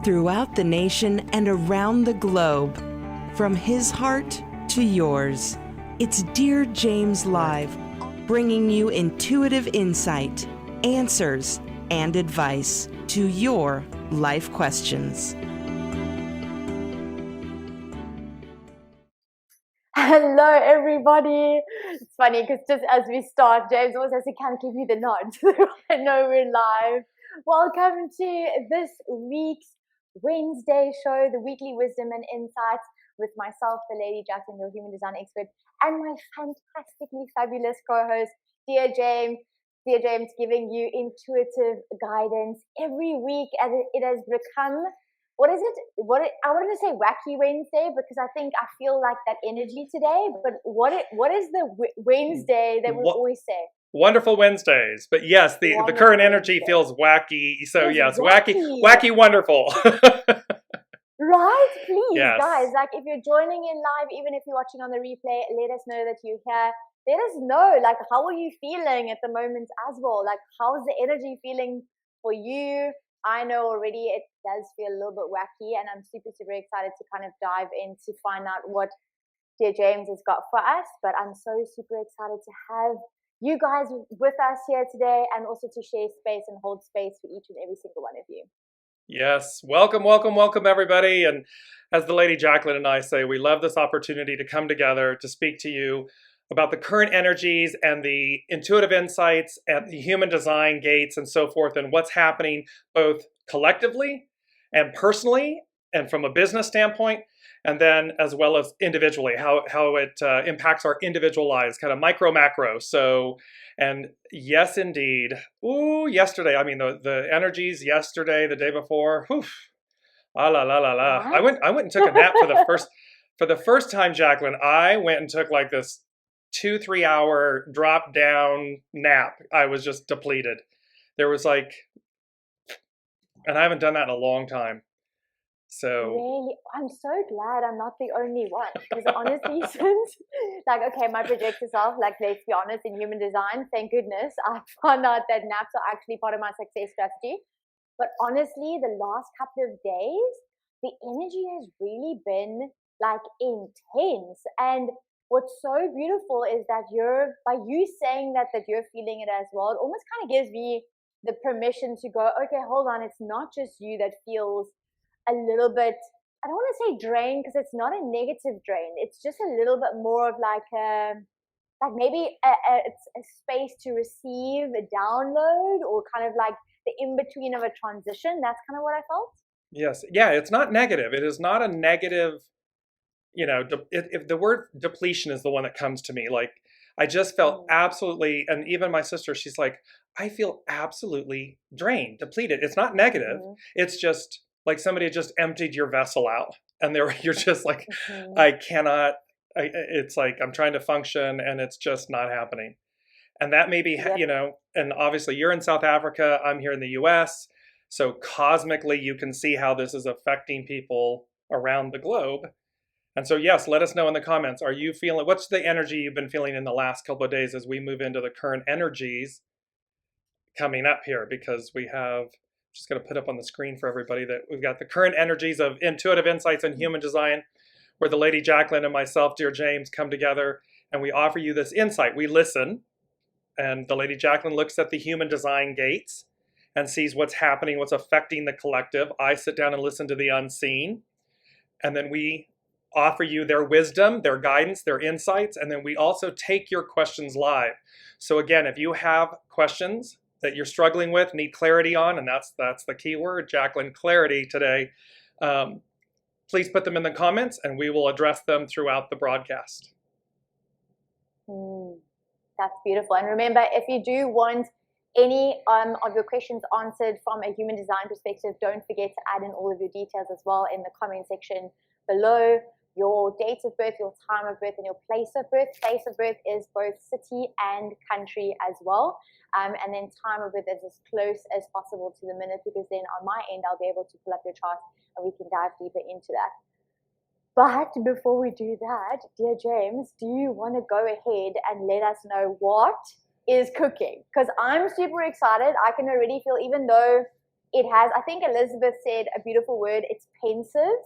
throughout the nation and around the globe. From his heart to yours, it's Dear James Live, bringing you intuitive insight, answers, and advice to your life questions. Hello, everybody. It's funny because just as we start, James always has to kind of give me the nod. I know we're live. Welcome to this week's Wednesday show, the weekly wisdom and insights with myself, the Lady Jaclyn, your human design expert, and my fantastically fabulous co-host, Dear James. Dear James, giving you intuitive guidance every week, as it has become. What is it? I wanted to say Wacky Wednesday because I feel like that energy today. But what is the Wednesday that we always say? Wonderful Wednesdays. But yes, the current energy feels wacky. So yes, wacky, wonderful. Right? Please, yes. Guys, like if you're joining in live, even if you're watching on the replay, let us know that you're here. Let us know, like, how are you feeling at the moment as well? Like, how's the energy feeling for you? I know already it does feel a little bit wacky, and I'm super, super excited to kind of dive in to find out what Dear James has got for us. But I'm so super excited to have you guys with us here today, and also to share space and hold space for each and every single one of you. Yes. Welcome, welcome, welcome, everybody. And as the Lady Jaclyn and I say, we love this opportunity to come together to speak to you about the current energies and the intuitive insights and the human design gates and so forth, and what's happening both collectively and personally and from a business standpoint, and then as well as individually, how it impacts our individual lives, kind of micro, macro. So, and yes, indeed. Ooh, yesterday, I mean, the energies yesterday, the day before, whew, la la la la la. I went and took a nap for the first time, Jaclyn. I went and took like this 2-3 hour drop down nap. I was just depleted. There was like, and I haven't done that in a long time. So really, I'm so glad I'm not the only one, because honestly, since like, okay, my projector self, like, let's be honest, in human design, thank goodness I found out that naps are actually part of my success strategy. But honestly, the last couple of days, the energy has really been like intense. And what's so beautiful is that by you saying that you're feeling it as well, it almost kind of gives me the permission to go, okay, hold on, it's not just you that feels a little bit, I don't want to say drain, because it's not a negative drain. It's just a little bit more of like maybe a space to receive a download, or kind of like the in-between of a transition. That's kind of what I felt. Yes. Yeah, it's not negative. It is not a negative, you know, if the word depletion is the one that comes to me. Like, I just felt absolutely, and even my sister, she's like, I feel absolutely drained, depleted. It's not negative. It's just like somebody just emptied your vessel out, and you're just like, I cannot, it's like, I'm trying to function and it's just not happening. And that may be, you know, and obviously you're in South Africa, I'm here in the US. So cosmically, you can see how this is affecting people around the globe. And so, yes, let us know in the comments. Are you feeling, what's the energy you've been feeling in the last couple of days as we move into the current energies coming up here? Because we have, just going to put up on the screen for everybody that we've got the current energies of intuitive insights and human design, where the Lady Jaclyn and myself, Dear James, come together and we offer you this insight. We listen, and the Lady Jaclyn looks at the human design gates and sees what's happening, what's affecting the collective. I sit down and listen to the unseen, and then we offer you their wisdom, their guidance, their insights, and then we also take your questions live. So again, if you have questions that you're struggling with, need clarity on, and that's the key word, Jaclyn, clarity today, please put them in the comments and we will address them throughout the broadcast. That's beautiful. And remember, if you do want any of your questions answered from a human design perspective, don't forget to add in all of your details as well in the comment section below. Your date of birth, your time of birth, and your place of birth. Place of birth is both city and country as well. And then time of birth is as close as possible to the minute, because then on my end, I'll be able to pull up your chart and we can dive deeper into that. But before we do that, Dear James, do you want to go ahead and let us know what is cooking? Because I'm super excited. I can already feel, even though it has, I think Elizabeth said a beautiful word, it's pensive,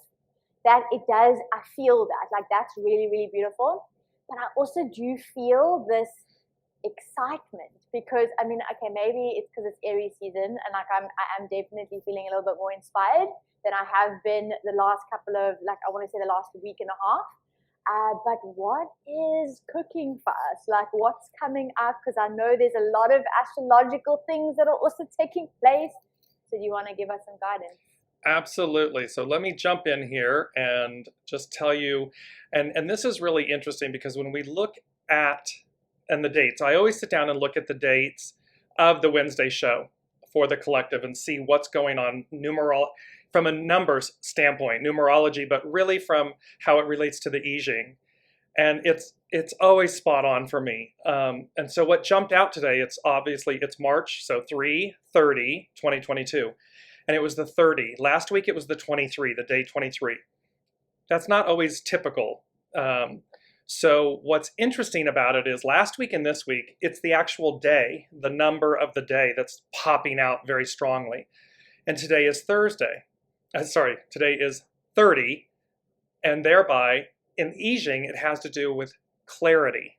that it does, I feel that, like that's really, really beautiful. But I also do feel this excitement because, I mean, okay, maybe it's because it's Aries season and like I am definitely feeling a little bit more inspired than I have been the last couple of, like, I want to say the last week and a half. But what is cooking for us? Like what's coming up? Because I know there's a lot of astrological things that are also taking place. So do you want to give us some guidance? Absolutely. So let me jump in here and just tell you, and this is really interesting because when we look at, and the dates, I always sit down and look at the dates of the Wednesday show for the collective and see what's going on from a numbers standpoint, numerology, but really from how it relates to the I Ching. And it's always spot on for me. And so what jumped out today, it's March, so 3/30/2022. And it was the 30. Last week it was the 23, the day 23. That's not always typical. So what's interesting about it is last week and this week, it's the actual day, the number of the day that's popping out very strongly. And today is Thursday. Today is 30. And thereby, in I Ching, it has to do with clarity.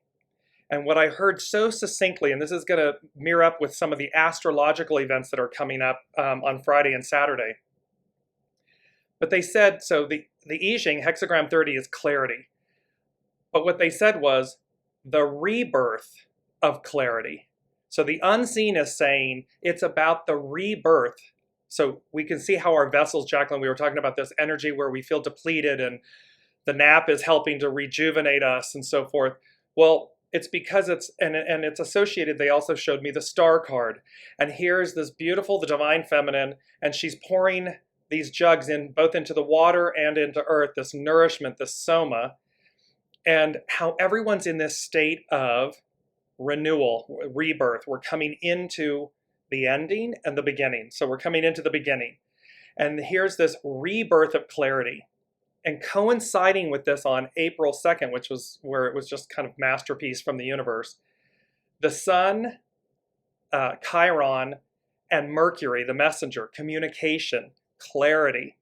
And what I heard so succinctly, and this is going to mirror up with some of the astrological events that are coming up on Friday and Saturday. But they said, so the I Ching, hexagram 30 is clarity. But what they said was the rebirth of clarity. So the unseen is saying it's about the rebirth. So we can see how our vessels, Jaclyn, we were talking about this energy where we feel depleted and the nap is helping to rejuvenate us and so forth. Well, it's because it's associated. They also showed me the star card. And here's this beautiful, the divine feminine, and she's pouring these jugs in both into the water and into earth, this nourishment, this soma, and how everyone's in this state of renewal, rebirth. We're coming into the ending and the beginning. So we're coming into the beginning. And here's this rebirth of clarity. And coinciding with this on April 2nd, which was where it was just kind of masterpiece from the universe, the sun, Chiron, and Mercury, the messenger, communication, clarity,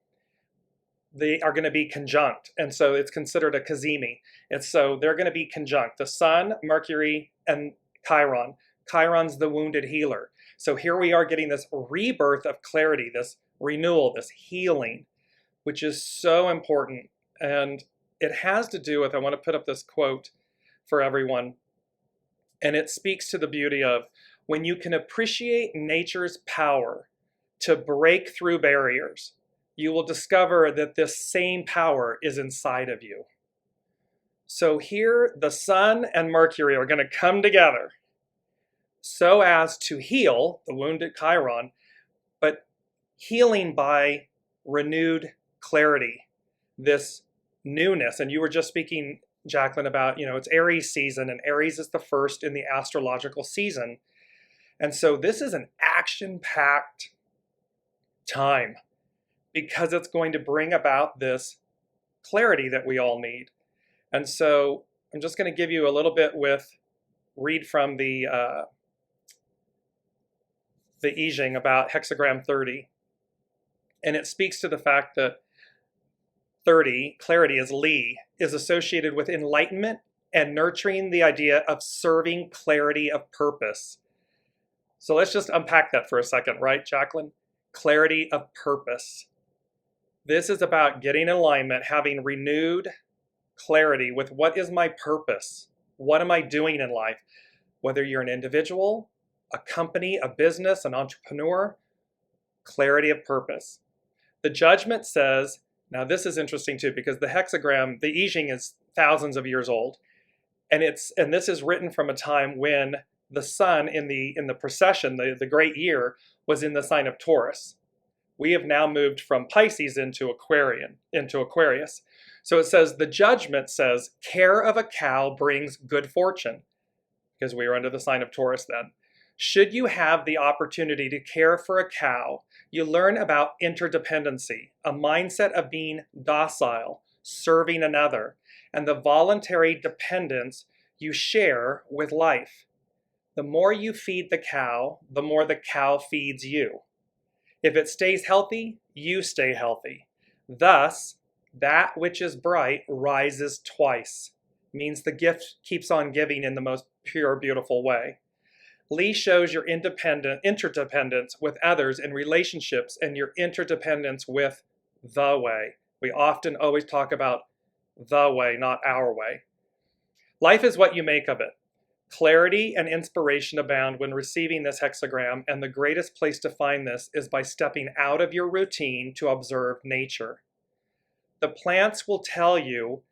they are going to be conjunct. And so it's considered a cazimi. And so they're going to be conjunct. The sun, Mercury, and Chiron. Chiron's the wounded healer. So here we are getting this rebirth of clarity, this renewal, this healing, which is so important. And it has to do with, I want to put up this quote for everyone. And it speaks to the beauty of when you can appreciate nature's power to break through barriers, you will discover that this same power is inside of you. So here, the sun and Mercury are going to come together so as to heal the wounded Chiron, but healing by renewed clarity, this newness. And you were just speaking, Jaclyn, about, it's Aries season, and Aries is the first in the astrological season. And so this is an action-packed time because it's going to bring about this clarity that we all need. And so I'm just going to give you a little bit read from the I Ching about hexagram 30. And it speaks to the fact that 30, clarity is Li, is associated with enlightenment and nurturing the idea of serving clarity of purpose. So let's just unpack that for a second, right, Jaclyn? Clarity of purpose. This is about getting in alignment, having renewed clarity with what is my purpose? What am I doing in life? Whether you're an individual, a company, a business, an entrepreneur, clarity of purpose. The judgment says, now this is interesting too, because the hexagram, the I Ching is thousands of years old. And this is written from a time when the sun in the precession, the great year, was in the sign of Taurus. We have now moved from Pisces into Aquarius. So it says, the judgment says, care of a cow brings good fortune, because we are under the sign of Taurus then. Should you have the opportunity to care for a cow, you learn about interdependency, a mindset of being docile, serving another, and the voluntary dependence you share with life. The more you feed the cow, the more the cow feeds you. If it stays healthy, you stay healthy. Thus, that which is bright rises twice. Means the gift keeps on giving in the most pure, beautiful way. Lee shows your interdependence with others in relationships and your interdependence with the way. We often always talk about the way, not our way. Life is what you make of it. Clarity and inspiration abound when receiving this hexagram, and the greatest place to find this is by stepping out of your routine to observe nature. The plants will tell you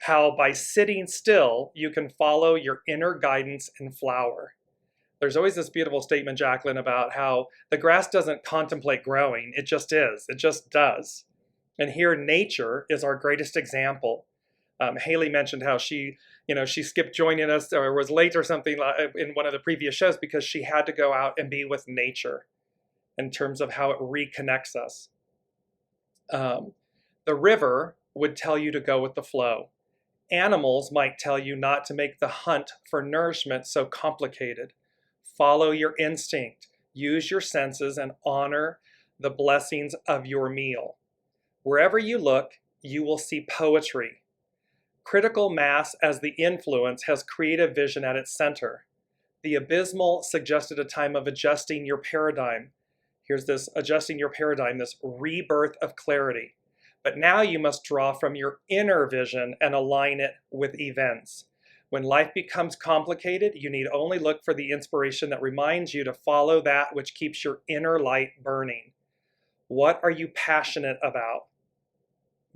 how by sitting still, you can follow your inner guidance and flower. There's always this beautiful statement, Jaclyn, about how the grass doesn't contemplate growing. It just is. It just does. And here, nature is our greatest example. Haley mentioned how she skipped joining us or was late or something in one of the previous shows because she had to go out and be with nature in terms of how it reconnects us. The river would tell you to go with the flow. Animals might tell you not to make the hunt for nourishment so complicated. Follow your instinct. Use your senses and honor the blessings of your meal. Wherever you look, you will see poetry. Critical mass as the influence has creative vision at its center. The abysmal suggested a time of adjusting your paradigm. Here's this adjusting your paradigm, this rebirth of clarity. But now you must draw from your inner vision and align it with events. When life becomes complicated, you need only look for the inspiration that reminds you to follow that which keeps your inner light burning. What are you passionate about?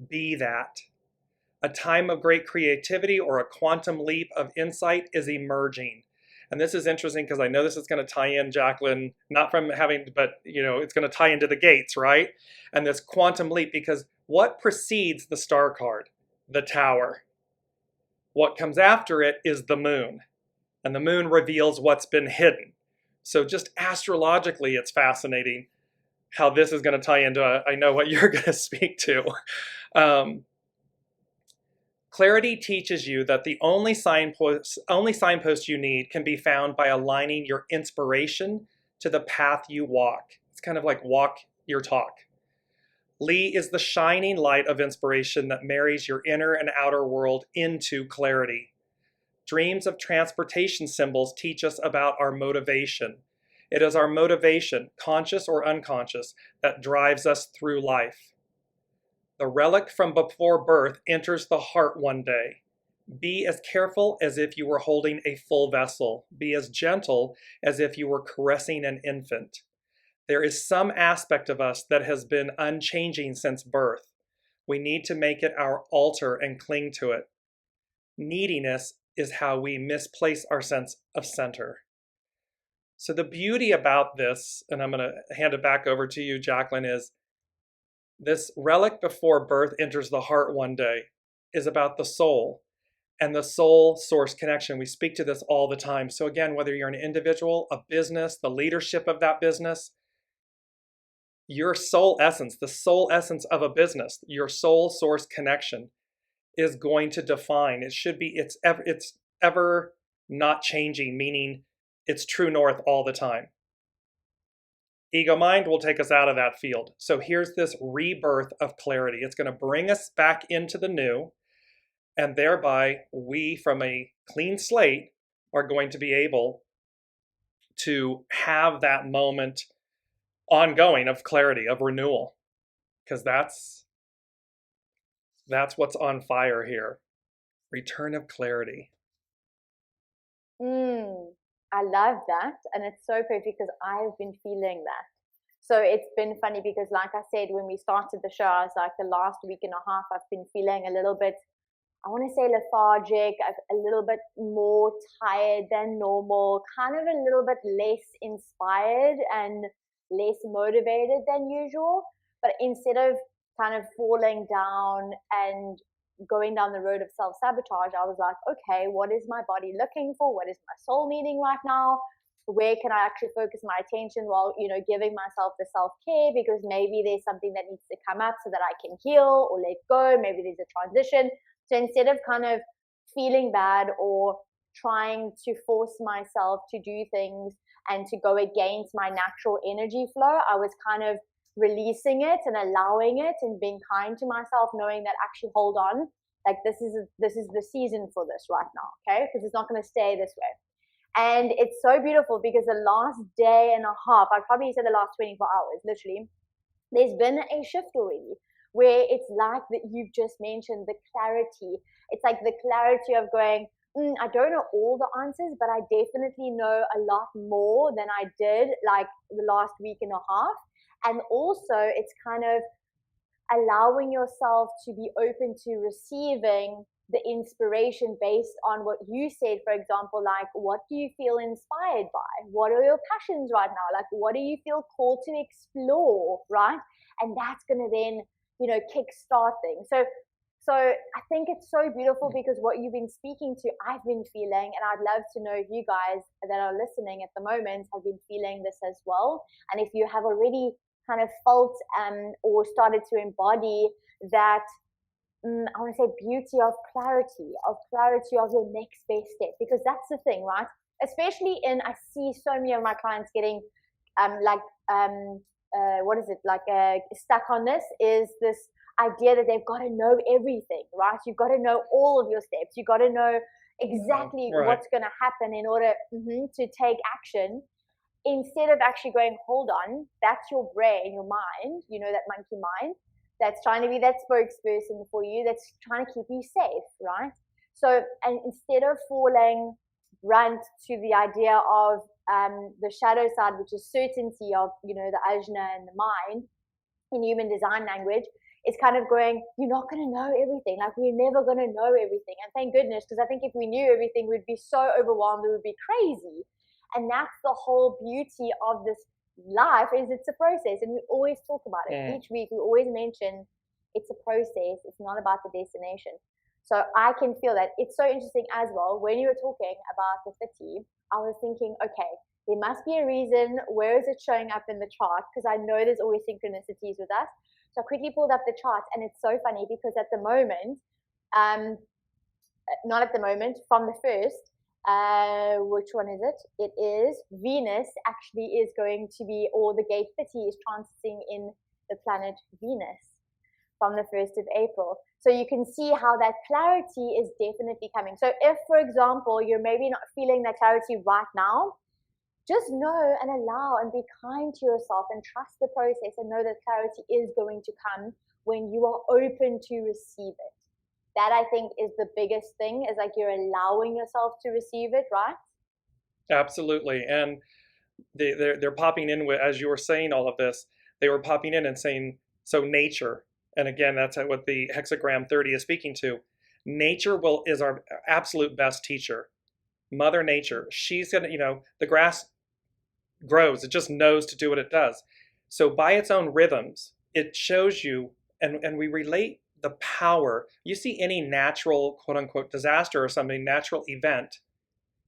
Be that. A time of great creativity or a quantum leap of insight is emerging. And this is interesting because I know this is going to tie in, Jaclyn, not from having, but it's going to tie into the gates, right? And this quantum leap, because what precedes the star card? The Tower. What comes after it is the moon. And the moon reveals what's been hidden. So just astrologically, it's fascinating how this is going to tie into, I know what you're going to speak to. Clarity teaches you that the only signpost you need can be found by aligning your inspiration to the path you walk. It's kind of like walk your talk. Lee is the shining light of inspiration that marries your inner and outer world into clarity. Dreams of transportation symbols teach us about our motivation. It is our motivation, conscious or unconscious, that drives us through life. The relic from before birth enters the heart one day. Be as careful as if you were holding a full vessel. Be as gentle as if you were caressing an infant. There is some aspect of us that has been unchanging since birth. We need to make it our altar and cling to it. Neediness is how we misplace our sense of center. So the beauty about this, and I'm going to hand it back over to you, Jaclyn, is this relic before birth enters the heart one day is about the soul and the soul source connection. We speak to this all the time. So again, whether you're an individual, a business, the leadership of that business, your soul essence, the soul essence of a business, your soul source connection is going to define. It should be, it's ever not changing, meaning it's true north all the time. Ego mind will take us out of that field. So here's this rebirth of clarity. It's going to bring us back into the new, and thereby we, from a clean slate, are going to be able to have that moment ongoing of clarity, of renewal, because that's what's on fire here. Return of clarity. I love that, and it's so perfect because I've been feeling that. So it's been funny because, like I said, when we started the show, I was like, the last week and a half, I've been feeling a little bit, I want to say lethargic, a little bit more tired than normal, kind of a little bit less inspired and less motivated than usual. But instead of kind of falling down and going down the road of self-sabotage, I was like, okay, what is my body looking for? What is my soul needing right now? Where can I actually focus my attention while, giving myself the self-care? Because maybe there's something that needs to come up so that I can heal or let go. Maybe there's a transition. So instead of kind of feeling bad or trying to force myself to do things, and to go against my natural energy flow. I was kind of releasing it and allowing it and being kind to myself, knowing that actually, hold on, like this is the season for this right now, okay? Because it's not going to stay this way. And it's so beautiful because the last day and a half, I'd probably say the last 24 hours, literally, there's been a shift already where it's like that you've just mentioned, the clarity. It's like the clarity of going, I don't know all the answers, but I definitely know a lot more than I did like the last week and a half. And also it's kind of allowing yourself to be open to receiving the inspiration based on what you said. For example, like, what do you feel inspired by? What are your passions right now? Like, what do you feel called to explore, right? And that's going to then, kickstart things. So I think it's so beautiful because what you've been speaking to, I've been feeling, and I'd love to know if you guys that are listening at the moment have been feeling this as well. And if you have already kind of felt or started to embody that, I want to say beauty of clarity of your next best step, because that's the thing, right? Especially I see so many of my clients getting stuck on this, is this idea that they've got to know everything, right? You've got to know all of your steps. You've got to know exactly what's going to happen in order to take action, instead of actually going, hold on, that's your brain, your mind, that monkey mind, that's trying to be that spokesperson for you, that's trying to keep you safe, right? So, and instead of falling brunt to the idea of the shadow side, which is certainty of, the ajna and the mind in human design language, it's kind of going, you're not going to know everything. Like, we're never going to know everything. And thank goodness, because I think if we knew everything, we'd be so overwhelmed, it would be crazy. And that's the whole beauty of this life, is it's a process. And we always talk about it. Each week, we always mention it's a process. It's not about the destination. So I can feel that. It's so interesting as well. When you were talking about the 50, I was thinking, okay, there must be a reason. Where is it showing up in the chart? Because I know there's always synchronicities with us. So I quickly pulled up the chart, and it's so funny because at the moment, not at the moment, from the first, which one is it? It is Venus actually is going to be, or the gate 30 is transiting in the planet Venus from the 1st of April. So you can see how that clarity is definitely coming. So if, for example, you're maybe not feeling that clarity right now, just know and allow and be kind to yourself and trust the process, and know that clarity is going to come when you are open to receive it. That, I think, is the biggest thing, is like you're allowing yourself to receive it, right? Absolutely. And they're popping in with, as you were saying all of this, they were popping in and saying, so nature, and again, that's what the hexagram 30 is speaking to. Nature is our absolute best teacher. Mother Nature, she's going to, the grass grows. It just knows to do what it does. So by its own rhythms, it shows you, and we relate the power. You see any natural, quote unquote, disaster or something, natural event,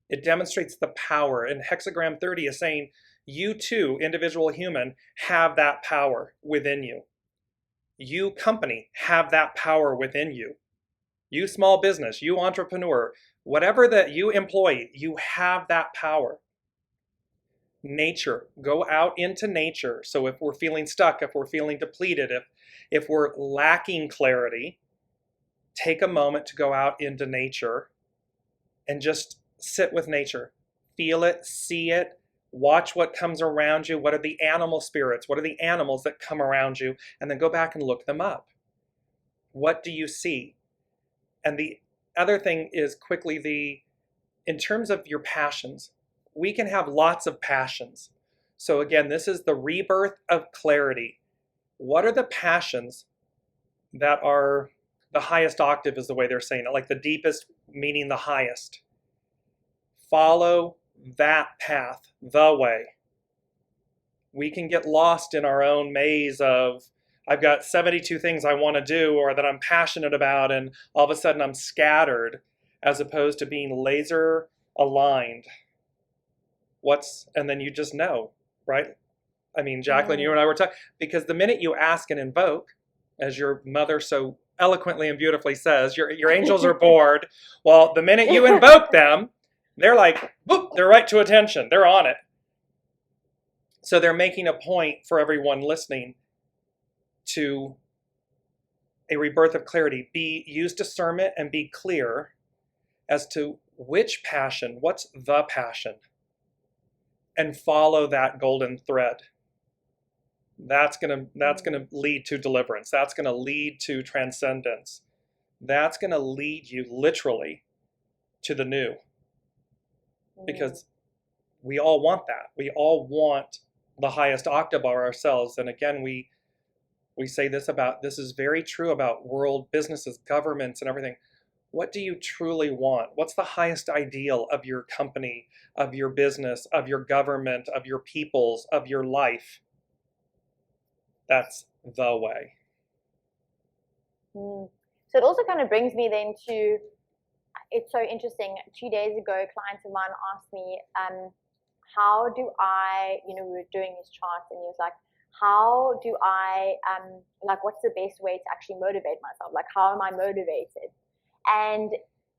it demonstrates the power. And hexagram 30 is saying, you too, individual human, have that power within you. You company have that power within you. You small business, you entrepreneur, whatever that you employ, you have that power. Nature, go out into nature. So if we're feeling stuck, if we're feeling depleted, if we're lacking clarity, take a moment to go out into nature and just sit with nature. Feel it, see it, watch what comes around you. What are the animal spirits? What are the animals that come around you? And then go back and look them up. What do you see? And the other thing is quickly in terms of your passions, we can have lots of passions. So again, this is the rebirth of clarity. What are the passions that are the highest octave, is the way they're saying it, like the deepest meaning the highest? Follow that path, the way. We can get lost in our own maze of, I've got 72 things I want to do or that I'm passionate about, and all of a sudden I'm scattered, as opposed to being laser aligned. And then you just know, right? I mean, Jaclyn, you and I were talking, because the minute you ask and invoke, as your mother so eloquently and beautifully says, your angels are bored. Well, the minute you invoke them, they're like, boop, they're right to attention. They're on it. So they're making a point for everyone listening to a rebirth of clarity. Use discernment and be clear as to which passion, what's the passion, and follow that golden thread. That's gonna lead to deliverance. That's gonna lead to transcendence. That's gonna lead you literally to the new. Because we all want that. We all want the highest octave of ourselves. And again, we say this is very true about world businesses, governments, and everything. What do you truly want? What's the highest ideal of your company, of your business, of your government, of your peoples, of your life? That's the way. So it also kind of brings me then to, it's so interesting. 2 days ago, a client of mine asked me, how do I, we were doing his charts, and he was like, how do I, what's the best way to actually motivate myself? Like, how am I motivated? And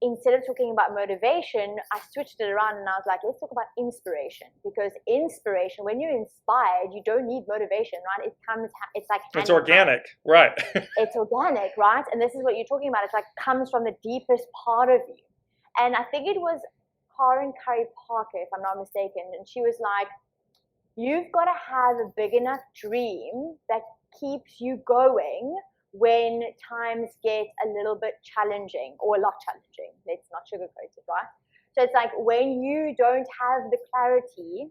instead of talking about motivation, I switched it around and I was like, let's talk about inspiration. Because inspiration, when you're inspired, you don't need motivation, right? It's like it's organic, right? It's organic, right? And this is what you're talking about. It's like comes from the deepest part of you. And I think it was Karen Curry Parker, if I'm not mistaken, and she was like, you've got to have a big enough dream that keeps you going when times get a little bit challenging, or a lot challenging. Let's not sugarcoat it, right? So it's like when you don't have the clarity,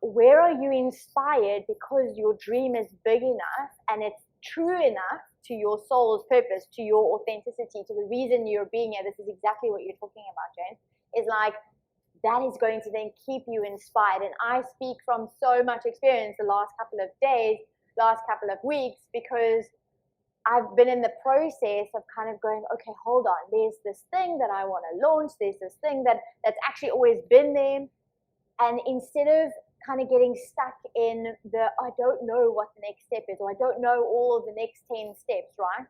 where are you inspired? Because your dream is big enough and it's true enough to your soul's purpose, to your authenticity, to the reason you're being here. This is exactly what you're talking about, Jane. Is like, that is going to then keep you inspired. And I speak from so much experience the last couple of days, last couple of weeks, because I've been in the process of kind of going, okay, hold on, there's this thing that I want to launch, there's this thing that's actually always been there. And instead of kind of getting stuck in I don't know what the next step is, or I don't know all of the next 10 steps, right?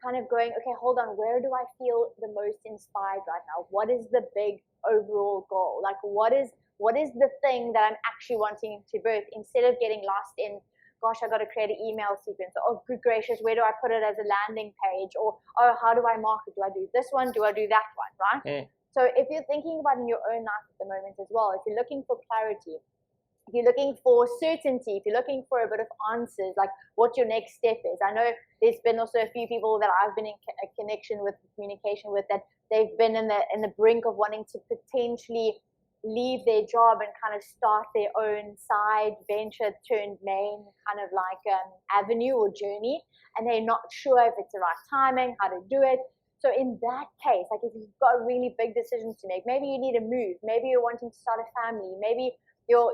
Kind of going, okay, hold on, where do I feel the most inspired right now? What is the big overall goal? Like, what is the thing that I'm actually wanting to birth, instead of getting lost in, gosh, I got to create an email sequence. Oh, good gracious, where do I put it as a landing page? Or, oh, how do I market? Do I do this one? Do I do that one? Right? So if you're thinking about in your own life at the moment as well, if you're looking for clarity, if you're looking for certainty, if you're looking for a bit of answers, like what your next step is. I know there's been also a few people that I've been in a connection with, communication with, that they've been in the brink of wanting to potentially leave their job and kind of start their own side venture turned main kind of like avenue or journey, and they're not sure if it's the right timing, how to do it. So in that case, like if you've got really big decisions to make, maybe you need a move, maybe you're wanting to start a family, maybe you're,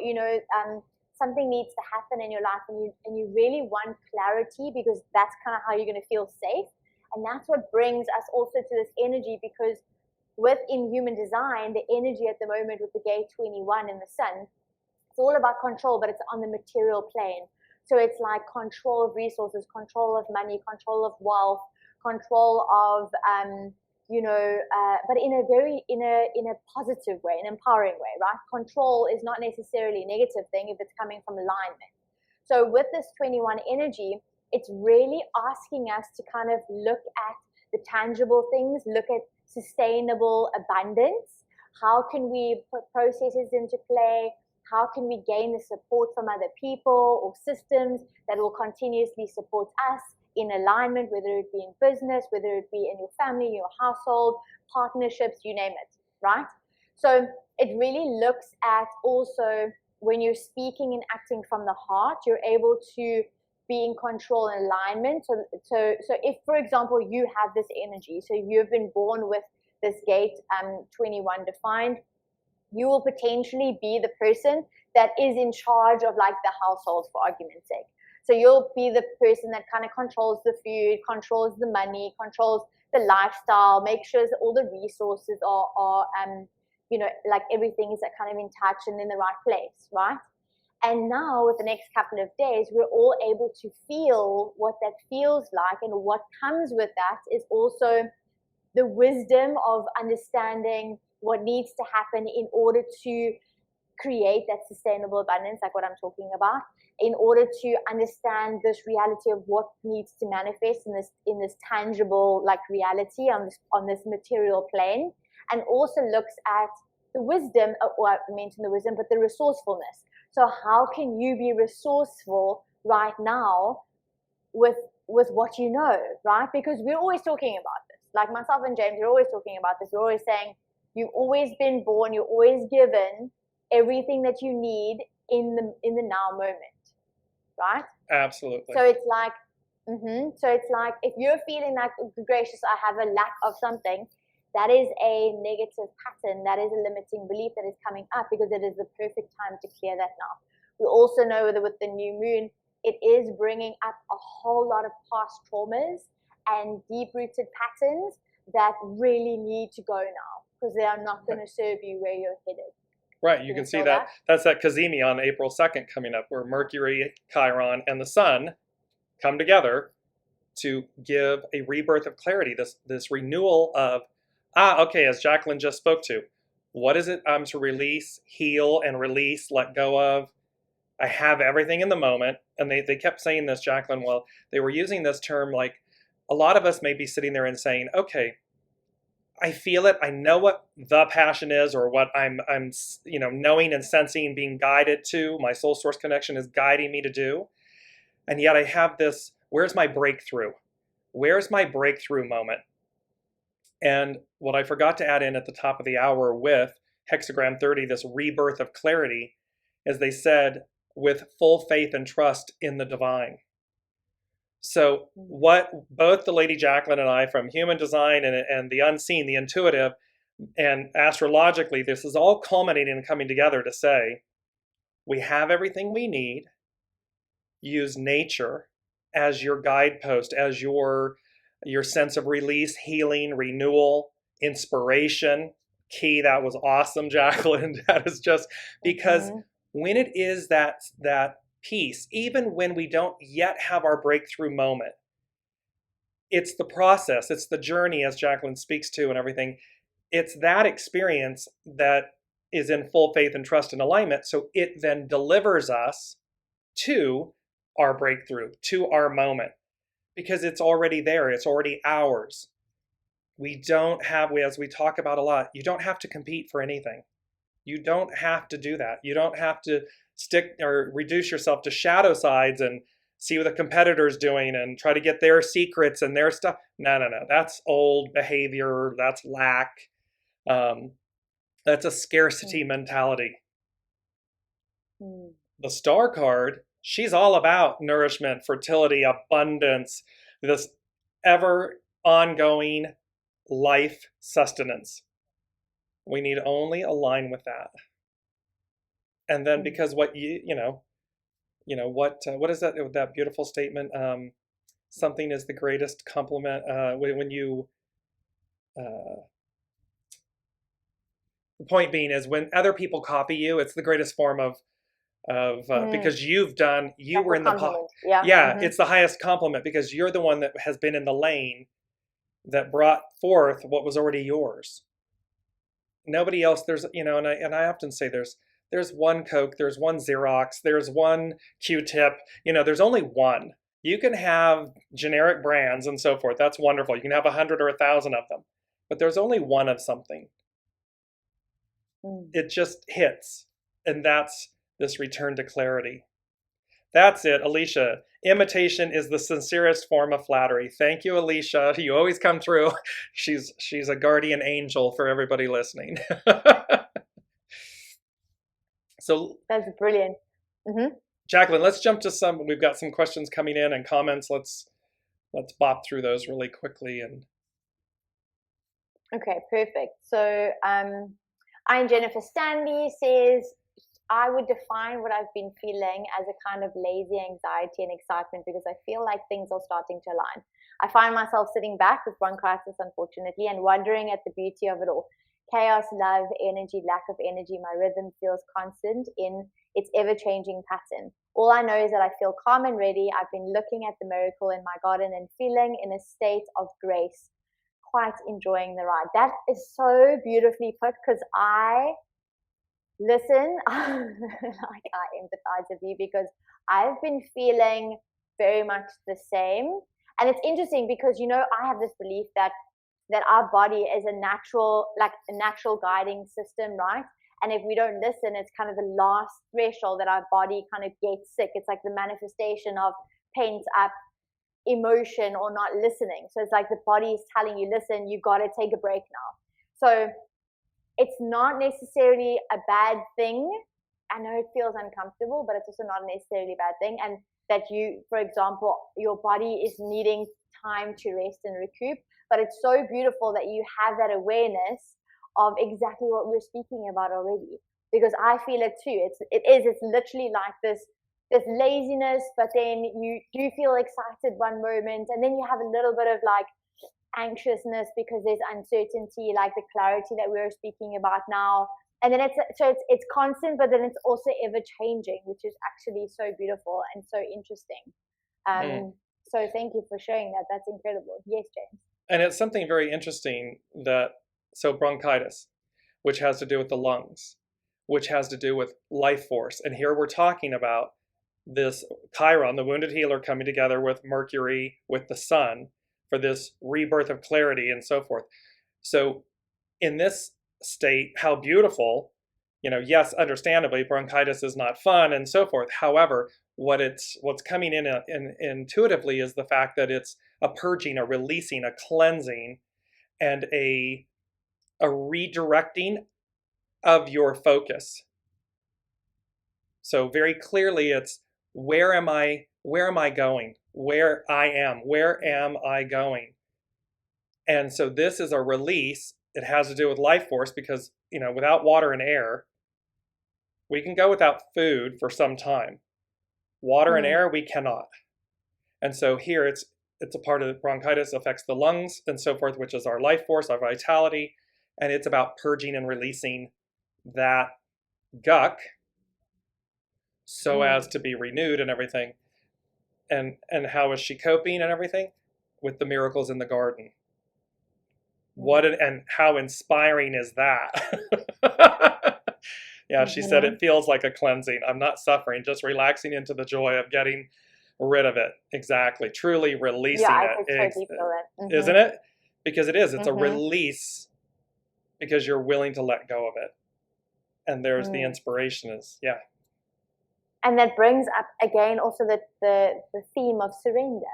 something needs to happen in your life, and you really want clarity, because that's kind of how you're going to feel safe. And that's what brings us also to this energy, because within human design, the energy at the moment with the gate 21 in the sun, it's all about control, but it's on the material plane. So it's like control of resources, control of money, control of wealth, control of, but in a positive way, an empowering way, right? Control is not necessarily a negative thing if it's coming from alignment. So with this 21 energy, it's really asking us to kind of look at the tangible things, look at sustainable abundance. How can we put processes into play? How can we gain the support from other people or systems that will continuously support us in alignment, whether it be in business, whether it be in your family, your household, partnerships, you name it, right? So it really looks at also when you're speaking and acting from the heart, you're able to be in control and alignment. So if, for example, you have this energy, so you've been born with this gate 21 defined, you will potentially be the person that is in charge of like the household, for argument's sake. So you'll be the person that kind of controls the food, controls the money, controls the lifestyle, make sure that all the resources are like everything is kind of in touch and in the right place, right? And now with the next couple of days, we're all able to feel what that feels like. And what comes with that is also the wisdom of understanding what needs to happen in order to create that sustainable abundance, like what I'm talking about, in order to understand this reality of what needs to manifest in this tangible like reality on this material plane, and also looks at the wisdom, or I mentioned the wisdom, but the resourcefulness. So how can you be resourceful right now with what you know, right? Because we're always talking about this. Like myself and James, we're always talking about this. We're always saying, you've always been born, you're always given everything that you need in the now moment, right? Absolutely. So it's like, so it's like if you're feeling like, oh, gracious, I have a lack of something, that is a negative pattern, that is a limiting belief that is coming up, because it is the perfect time to clear that now. We also know that with the new moon, it is bringing up a whole lot of past traumas and deep-rooted patterns that really need to go now, because they are not going to serve you where you're headed. Right, you can see that. That's that Kazemi on April 2nd coming up, where Mercury, Chiron, and the Sun come together to give a rebirth of clarity, this renewal of, okay, as Jaclyn just spoke to, what is it I'm to release, heal, and release, let go of? I have everything in the moment. And they kept saying this, Jaclyn, well, they were using this term like, a lot of us may be sitting there and saying, okay, I feel it. I know what the passion is, or what I'm knowing and sensing, being guided to. My soul source connection is guiding me to do. And yet I have this, where's my breakthrough? Where's my breakthrough moment? And what I forgot to add in at the top of the hour with Hexagram 30, this rebirth of clarity, as they said, with full faith and trust in the divine. So what both the Lady Jaclyn and I, from human design and the unseen, the intuitive, and astrologically, this is all culminating and coming together to say, we have everything we need. Use nature as your guidepost, as your sense of release, healing, renewal, inspiration. Key, that was awesome, Jaclyn. That is just because when it is that peace, even when we don't yet have our breakthrough moment, it's the process, it's the journey, as Jaclyn speaks to and everything. It's that experience that is in full faith and trust and alignment. So it then delivers us to our breakthrough, to our moment, because it's already there. It's already ours. We don't have, as we talk about a lot, you don't have to compete for anything. You don't have to do that. You don't have to stick or reduce yourself to shadow sides and see what the competitor's doing and try to get their secrets and their stuff. No. That's old behavior. That's lack. That's a scarcity mentality. The star card, she's all about nourishment, fertility, abundance, this ever ongoing life sustenance. We need only align with that. And then because what what is that beautiful statement? Something is the greatest compliment when you the point being is when other people copy you, it's the greatest form of because you were in the it's the highest compliment, because you're the one that has been in the lane that brought forth what was already yours. Nobody else. There's and I often say there's one Coke, there's one Xerox, there's one Q-tip. There's only one. You can have generic brands and so forth. That's wonderful. You can have 100 or 1,000 of them, but there's only one of something. It just hits, and that's this return to clarity. That's it, Alicia. Imitation is the sincerest form of flattery. Thank you, Alicia. You always come through. She's a guardian angel for everybody listening. So that's brilliant. Jaclyn, let's jump to some. We've got some questions coming in and comments. Let's bop through those really quickly. And okay, perfect. So I'm Jennifer Stanley says, I would define what I've been feeling as a kind of lazy anxiety and excitement, because I feel like things are starting to align. I find myself sitting back with bronchitis, unfortunately, and wondering at the beauty of it all. Chaos, love, energy, lack of energy. My rhythm feels constant in its ever-changing pattern. All I know is that I feel calm and ready. I've been looking at the miracle in my garden and feeling in a state of grace, quite enjoying the ride. That is so beautifully put, because I listen. Like, I empathize with you because I've been feeling very much the same. And it's interesting because, I have this belief that our body is a natural guiding system, right? And if we don't listen, it's kind of the last threshold that our body kind of gets sick. It's like the manifestation of pent up emotion or not listening. So it's like the body is telling you, listen, you got to take a break now. So it's not necessarily a bad thing. I know it feels uncomfortable, but it's also not necessarily a bad thing. And that you, for example, your body is needing time to rest and recoup. But it's so beautiful that you have that awareness of exactly what we're speaking about already. Because I feel it too. It's literally like this laziness, but then you do feel excited one moment, and then you have a little bit of like anxiousness because there's uncertainty, like the clarity that we were speaking about now. And then it's constant, but then it's also ever changing, which is actually so beautiful and so interesting. So thank you for sharing that. That's incredible. Yes, James. And it's something very interesting so bronchitis, which has to do with the lungs, which has to do with life force. And here we're talking about this Chiron, the wounded healer, coming together with Mercury, with the sun, for this rebirth of clarity and so forth. So in this state, how beautiful, yes, understandably, bronchitis is not fun and so forth. However, what's coming in intuitively is the fact that it's a purging, a releasing, a cleansing, and a redirecting of your focus. So very clearly it's, where am I going? Where am I going? And so this is a release. It has to do with life force because, without water and air, we can go without food for some time. Water and air, we cannot. And so here it's a part of the bronchitis affects the lungs and so forth, which is our life force, our vitality. And it's about purging and releasing that guck so as to be renewed and everything. And how is she coping and everything? With the miracles in the garden. And how inspiring is that? Yeah, she said it feels like a cleansing. I'm not suffering, just relaxing into the joy of getting rid of it. Exactly. Truly releasing it. Isn't it? Because it is. It's a release because you're willing to let go of it. And there's the inspiration is, And that brings up again also the theme of surrender.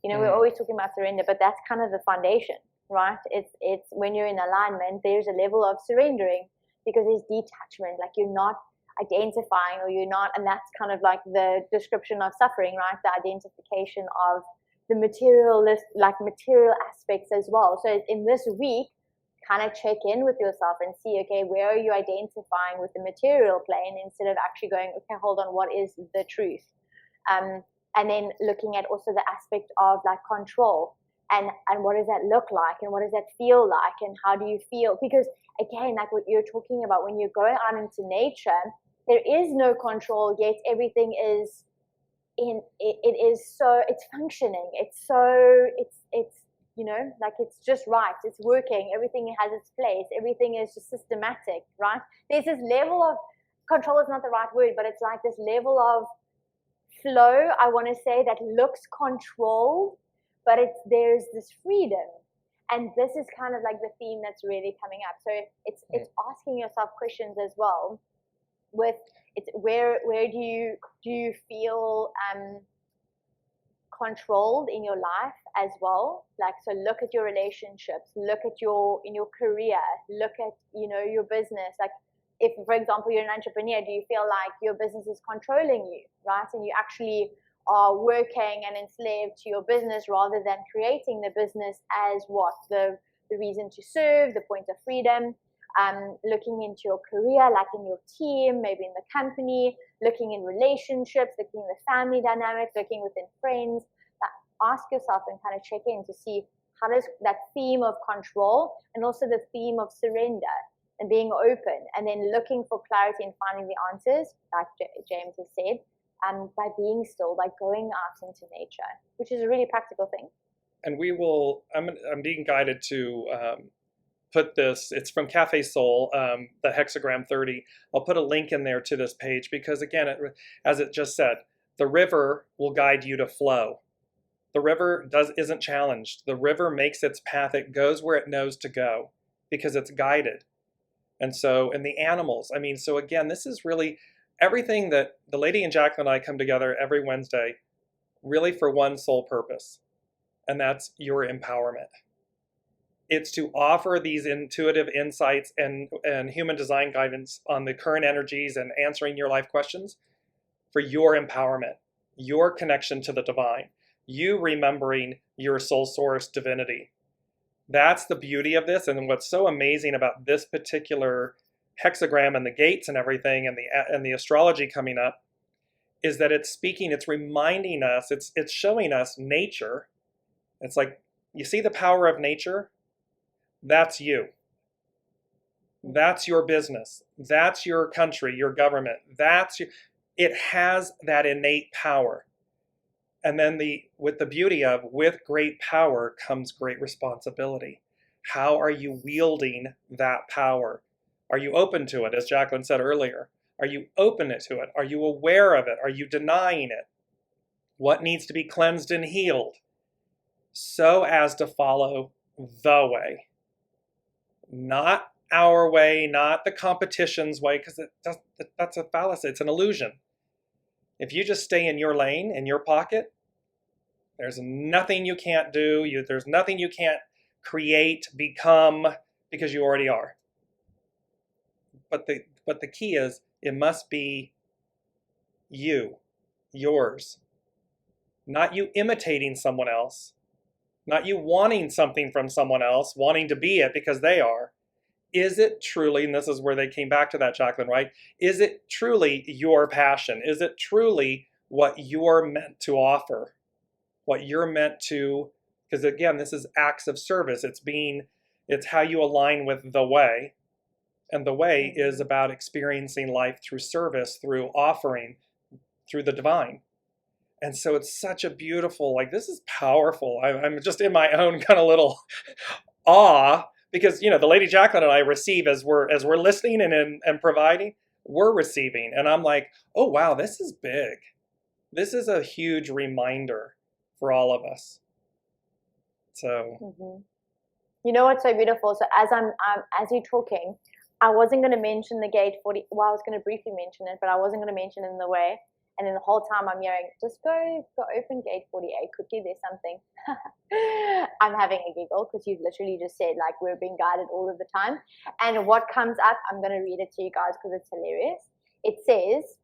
We're always talking about surrender, but that's kind of the foundation, right? It's when you're in alignment, there's a level of surrendering because there's detachment, like you're not identifying or you're not, and that's kind of like the description of suffering, right? The identification of the material aspects as well. So in this week, kind of check in with yourself and see, okay, where are you identifying with the material plane instead of actually going, okay, hold on, what is the truth? And then looking at also the aspect of like control and what does that look like and what does that feel like and how do you feel? Because again, like what you're talking about, when you're going out into nature, there is no control, yet everything is it's functioning. It's like it's just right. It's working. Everything has its place. Everything is just systematic, right? There's this level of control is not the right word, but it's like this level of flow, I want to say, that looks controlled, but there's this freedom. And this is kind of like the theme that's really coming up. So it's asking yourself questions as well. With it's where do you feel controlled in your life as well? Like, so look at your relationships, look at in your career, look at your business. Like, if for example you're an entrepreneur, do you feel like your business is controlling you, right? And you actually are working and enslaved to your business rather than creating the business as what the reason to serve, the point of freedom. Looking into your career, like in your team, maybe in the company, looking in relationships, looking in the family dynamics, looking within friends. Ask yourself and kind of check in to see how does that theme of control and also the theme of surrender and being open, and then looking for clarity and finding the answers, like James has said, by being still, by going out into nature, which is a really practical thing. And I'm being guided to put this, it's from Cafe Soul, the hexagram 30. I'll put a link in there to this page because again, as it just said, the river will guide you to flow. The river isn't challenged. The river makes its path. It goes where it knows to go because it's guided. And so, and the animals, I mean, so again, this is really everything that the Lady and Jaclyn and I come together every Wednesday, really for one sole purpose, and that's your empowerment. It's to offer these intuitive insights and human design guidance on the current energies and answering your life questions for your empowerment, your connection to the divine, you remembering your soul source divinity. That's the beauty of this. And what's so amazing about this particular hexagram and the gates and everything and the astrology coming up is that it's speaking, it's reminding us, it's showing us nature. It's like, you see the power of nature? That's you. That's your business. That's your country, your government. It has that innate power. And then with the beauty of, with great power comes great responsibility. How are you wielding that power? Are you open to it, as Jaclyn said earlier? Are you open to it? Are you aware of it? Are you denying it? What needs to be cleansed and healed so as to follow the way? Not our way, not the competition's way, because that's a fallacy. It's an illusion. If you just stay in your lane, in your pocket, there's nothing you can't do. There's nothing you can't create, become, because you already are. But the key is, it must be you, yours. Not you imitating someone else. Not you wanting something from someone else, wanting to be it because they are. Is it truly, and this is where they came back to that, Jaclyn, right? Is it truly your passion? Is it truly what you're meant to offer? What you're meant to, because again, this is acts of service. It's how you align with the way. And the way is about experiencing life through service, through offering, through the divine. And so it's such a beautiful, like, this is powerful. I'm just in my own kind of little awe because, the Lady Jaclyn and I receive as we're listening and providing, we're receiving. And I'm like, oh, wow, this is big. This is a huge reminder for all of us. So. You know what's so beautiful? So as you're talking, I wasn't going to mention the gate 40. Well, I was going to briefly mention it, but I wasn't going to mention it in the way. And then the whole time I'm hearing, just go open gate 48 quickly. There's something. I'm having a giggle because you literally just said, like, we're being guided all of the time. And what comes up, I'm going to read it to you guys because it's hilarious. It says,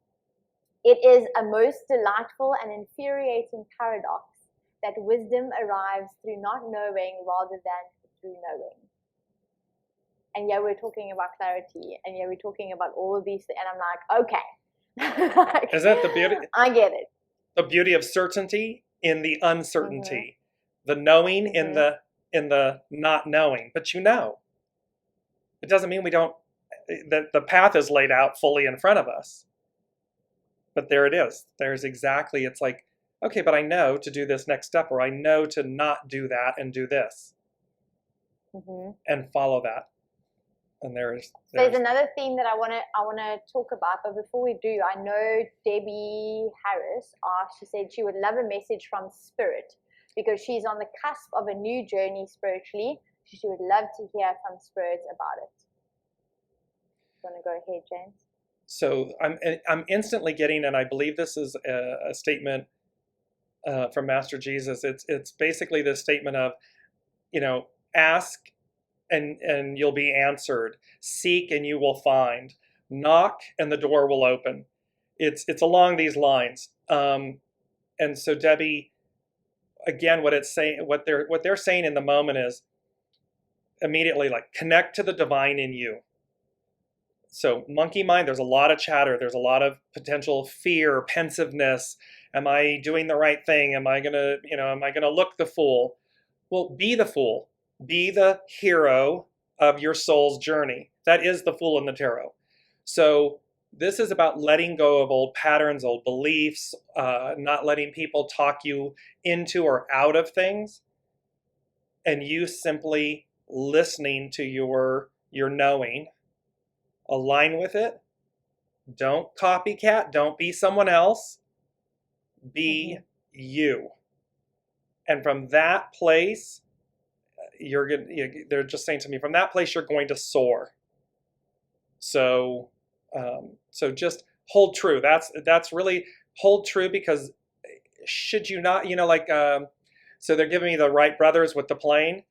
it is a most delightful and infuriating paradox that wisdom arrives through not knowing rather than through knowing. And yeah, we're talking about clarity, and yeah, we're talking about all of these things, and I'm like, okay. Like, is that the beauty? I get it. The beauty of certainty in the uncertainty, the knowing in the not knowing. But it doesn't mean we don't. That the path is laid out fully in front of us. But there it is. There's exactly. It's like, okay, but I know to do this next step, or I know to not do that and do this, and follow that. And there's another theme that I wanna talk about, but before we do, I know Debbie Harris asked. She said she would love a message from Spirit because she's on the cusp of a new journey spiritually. She would love to hear from Spirit about it. You want to go ahead, James? So I'm instantly getting, and I believe this is a statement from Master Jesus. It's basically this statement of, ask and you'll be answered. Seek and you will find. Knock and the door will open. It's along these lines. And so Debbie, again, what they're saying in the moment is immediately, like, connect to the divine in you. So monkey mind, there's a lot of chatter. There's a lot of potential fear, pensiveness. Am I doing the right thing? Am I gonna look the fool? Well, be the fool. Be the hero of your soul's journey. That is the Fool in the tarot. So this is about letting go of old patterns, old beliefs, not letting people talk you into or out of things, and you simply listening to your knowing, align with it. Don't copycat, don't be someone else, be you. And from that place, they're just saying to me, from that place, you're going to soar. So, so just hold true. That's really hold true, because should you not, so they're giving me the Wright brothers with the plane.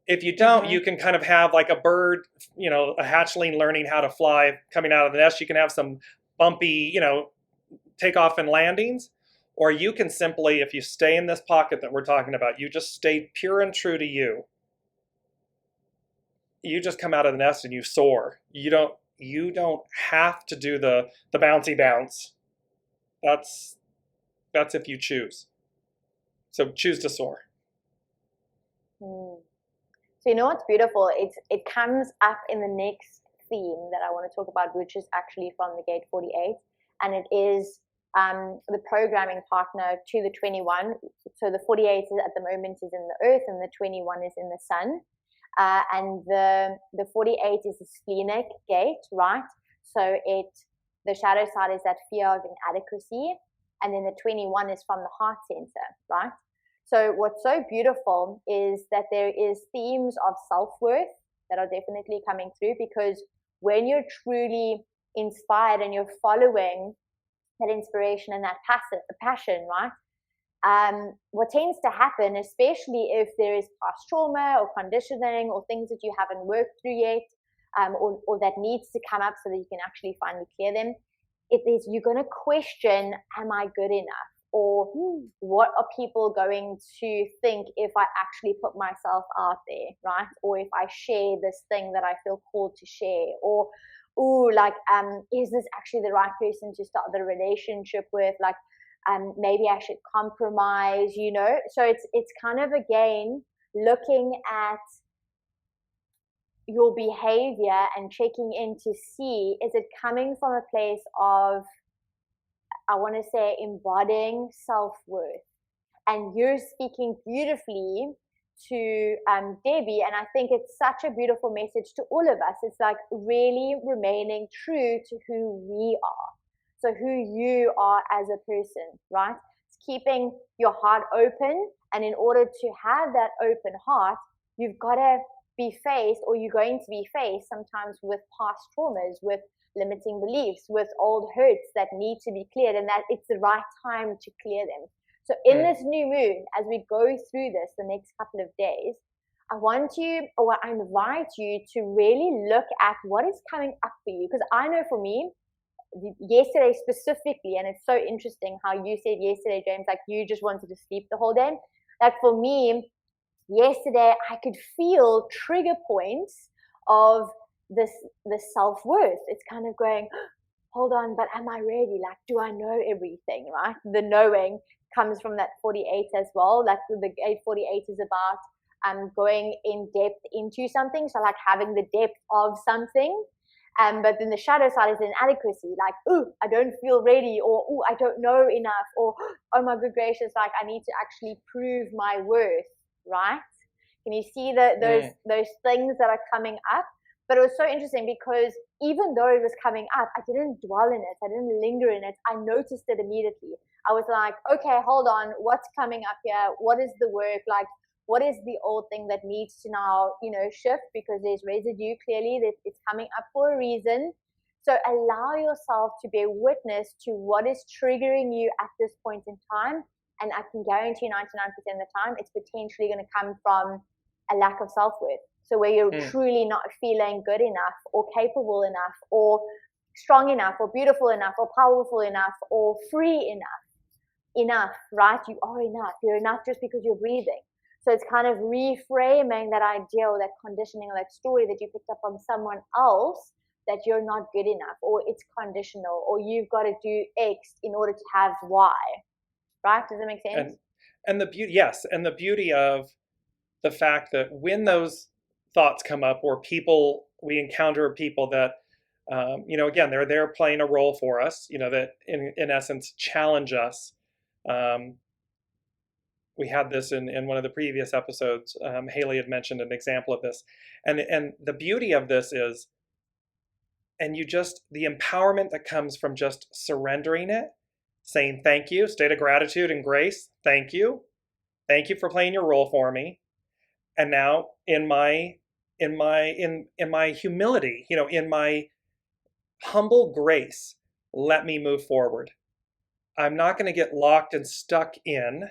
If you don't, you can kind of have like a bird, a hatchling learning how to fly coming out of the nest. You can have some bumpy, takeoff and landings, or you can simply, if you stay in this pocket that we're talking about, you just stay pure and true to you. You just come out of the nest and you soar. You don't have to do the bouncy bounce. That's if you choose. So choose to soar. So you know what's beautiful? It comes up in the next theme that I want to talk about, which is actually from the gate 48, and it is the programming partner to the 21. So the 48 is at the moment is in the earth, and the 21 is in the sun. And the 48 is a splenic gate, right? So the shadow side is that fear of inadequacy, and then the 21 is from the heart center, right? So what's so beautiful is that there is themes of self-worth that are definitely coming through, because when you're truly inspired and you're following that inspiration and that passion, right? What tends to happen, especially if there is past trauma or conditioning or things that you haven't worked through yet, or that needs to come up so that you can actually finally clear them, it is you're going to question, am I good enough? Or what are people going to think if I actually put myself out there, right? Or if I share this thing that I feel called to share, or is this actually the right person to start the relationship with? Like, maybe I should compromise, So it's kind of, again, looking at your behavior and checking in to see, is it coming from a place of, I want to say, embodying self-worth? And you're speaking beautifully to Debbie, and I think it's such a beautiful message to all of us. It's like really remaining true to who we are. So who you are as a person, right? It's keeping your heart open, and in order to have that open heart, you've got to be faced, or you're going to be faced sometimes with past traumas, with limiting beliefs, with old hurts that need to be cleared, and that it's the right time to clear them. So in this new moon, as we go through this the next couple of days, I invite you to really look at what is coming up for you. Because I know for me, yesterday specifically, and it's so interesting how you said yesterday, James, like you just wanted to sleep the whole day. Like for me, yesterday, I could feel trigger points of this self-worth. It's kind of going, hold on, but am I ready? Like, do I know everything, right? The knowing comes from that 48 as well. Like the 48 is about going in depth into something. So like having the depth of something. But then the shadow side is inadequacy. Like, ooh, I don't feel ready, or ooh, I don't know enough, or oh my good gracious, like I need to actually prove my worth, right? Can you see those things that are coming up? But it was so interesting because even though it was coming up, I didn't dwell in it. I didn't linger in it. I noticed it immediately. I was like, okay, hold on. What's coming up here? What is the work? Like, what is the old thing that needs to now, shift? Because there's residue clearly that it's coming up for a reason. So allow yourself to be a witness to what is triggering you at this point in time. And I can guarantee 99% of the time, it's potentially going to come from a lack of self-worth. So where you're truly not feeling good enough, or capable enough, or strong enough, or beautiful enough, or powerful enough, or free enough, right? You are enough. You're enough just because you're breathing. So it's kind of reframing that idea, or that conditioning, or that story that you picked up from someone else, that you're not good enough, or it's conditional, or you've got to do X in order to have Y. Right? Does that make sense? And the beauty, yes, and the beauty of the fact that when those thoughts come up, or we encounter people that, again, they're there playing a role for us, that in essence challenge us. we had this in one of the previous episodes. Haley had mentioned an example of this. And the beauty of this is, and the empowerment that comes from just surrendering it, saying thank you, state of gratitude and grace, thank you for playing your role for me. And now in my humility, in my humble grace, let me move forward. I'm not going to get locked and stuck in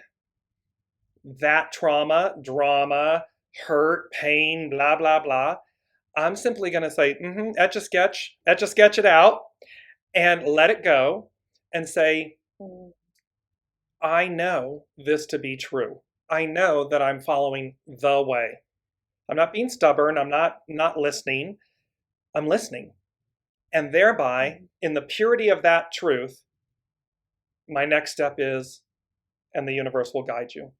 that trauma, drama, hurt, pain, blah, blah, blah. I'm simply going to say, etch a sketch it out and let it go and say, I know this to be true. I know that I'm following the way. I'm not being stubborn. I'm not listening. I'm listening. And thereby, in the purity of that truth, my next step is, and the universe will guide you.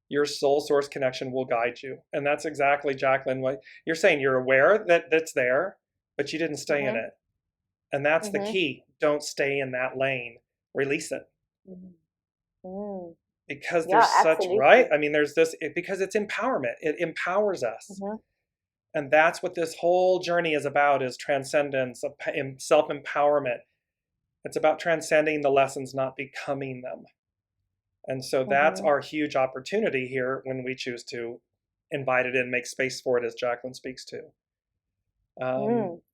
Your soul source connection will guide you. And that's exactly, Jaclyn, what you're saying. You're aware that that's there, but you didn't stay in it. And that's the key. Don't stay in that lane. Release it. Because there's right? I mean, there's this, because it's empowerment. It empowers us. And that's what this whole journey is about, is transcendence, self-empowerment. It's about transcending the lessons, not becoming them. And so that's our huge opportunity here when we choose to invite it in, make space for it, as Jaclyn speaks to.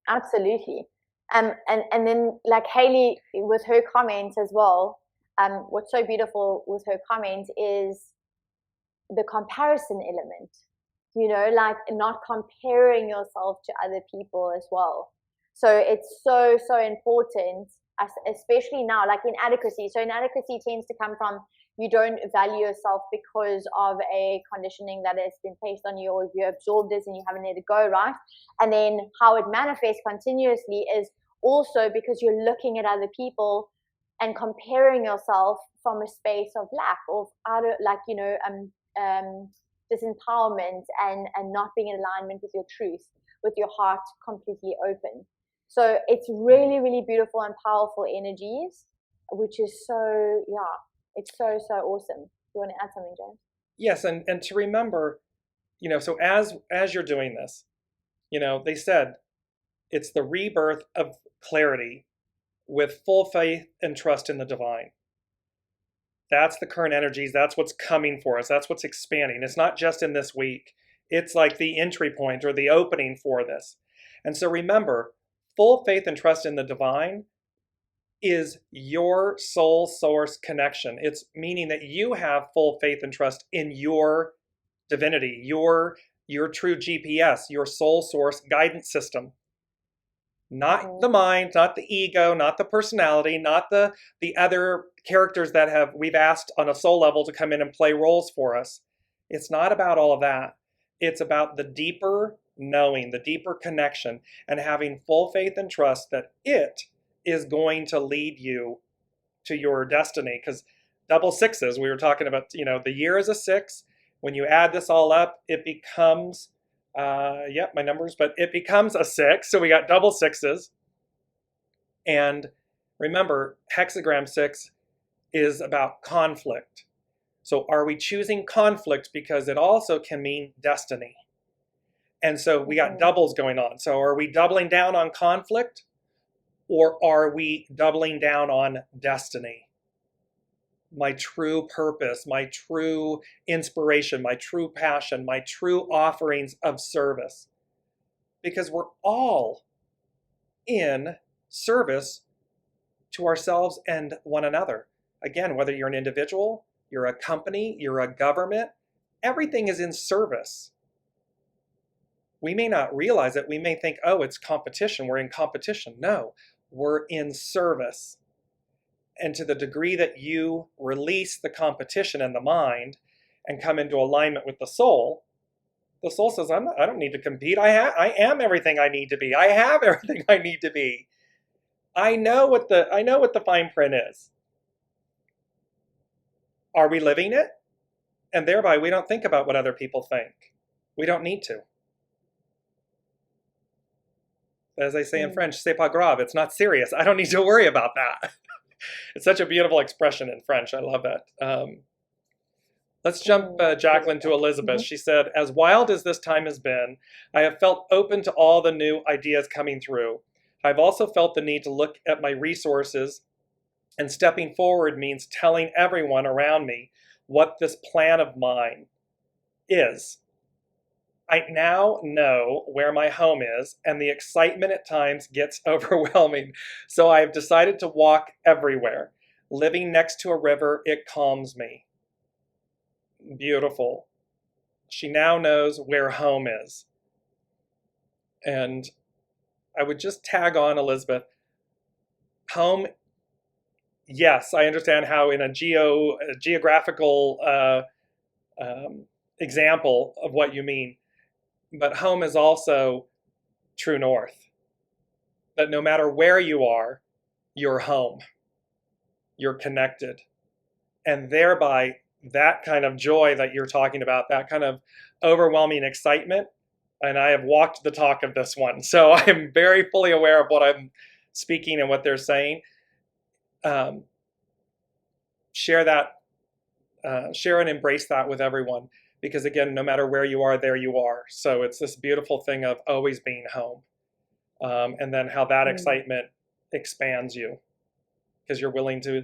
Absolutely. And then, like Haley with her comments as well, what's so beautiful with her comments is the comparison element, like not comparing yourself to other people as well. So it's so, so important, especially now, like inadequacy. So inadequacy tends to come from, you don't value yourself because of a conditioning that has been placed on you, or you absorbed this and you haven't let it go, right? And then how it manifests continuously is also because you're looking at other people and comparing yourself from a space of lack, of disempowerment and not being in alignment with your truth, with your heart completely open. So it's really, really beautiful and powerful energies, which is so, it's so, so awesome. Do you want to add something, James? Yes, and to remember, so as you're doing this, they said it's the rebirth of clarity with full faith and trust in the divine. That's the current energies. That's what's coming for us. That's what's expanding. It's not just in this week. It's like the entry point or the opening for this. And so remember, full faith and trust in the divine is your soul source connection. It's meaning that you have full faith and trust in your divinity, your true GPS, your soul source guidance system. Not the mind, not the ego, not the personality, not the other characters that we've asked on a soul level to come in and play roles for us. It's not about all of that. It's about the deeper knowing, the deeper connection, and having full faith and trust that it is going to lead you to your destiny. Because double sixes, we were talking about, the year is a 6. When you add this all up, it becomes, my numbers, but it becomes a 6. So we got double sixes. And remember, hexagram 6 is about conflict. So are we choosing conflict because it also can mean destiny? And so we got doubles going on. So are we doubling down on conflict? Or are we doubling down on destiny? My true purpose, my true inspiration, my true passion, my true offerings of service. Because we're all in service to ourselves and one another. Again, whether you're an individual, you're a company, you're a government, everything is in service. We may not realize it. We may think, oh, it's competition. We're in competition. No. We're in service. And to the degree that you release the competition in the mind and come into alignment with the soul says, I don't need to compete. I am everything I need to be. I have everything I need to be. I know what the fine print is. Are we living it? And thereby we don't think about what other people think. We don't need to. As they say in French, c'est pas grave. It's not serious. I don't need to worry about that. It's such a beautiful expression in French. I love that. Let's jump, Jaclyn, to Elizabeth. She said, as wild as this time has been, I have felt open to all the new ideas coming through. I've also felt the need to look at my resources, and stepping forward means telling everyone around me what this plan of mine is. I now know where my home is, and the excitement at times gets overwhelming. So I have decided to walk everywhere. Living next to a river, it calms me. Beautiful. She now knows where home is. And I would just tag on, Elizabeth, home, yes, I understand how in a geographical example of what you mean, but home is also true north. That no matter where you are, you're home. You're connected. And thereby, that kind of joy that you're talking about, that kind of overwhelming excitement, and I have walked the talk of this one, so I'm very fully aware of what I'm speaking and what they're saying. Share that, share and embrace that with everyone, because again, no matter where you are, there you are. So it's this beautiful thing of always being home, and then how that excitement expands you. Because you're willing to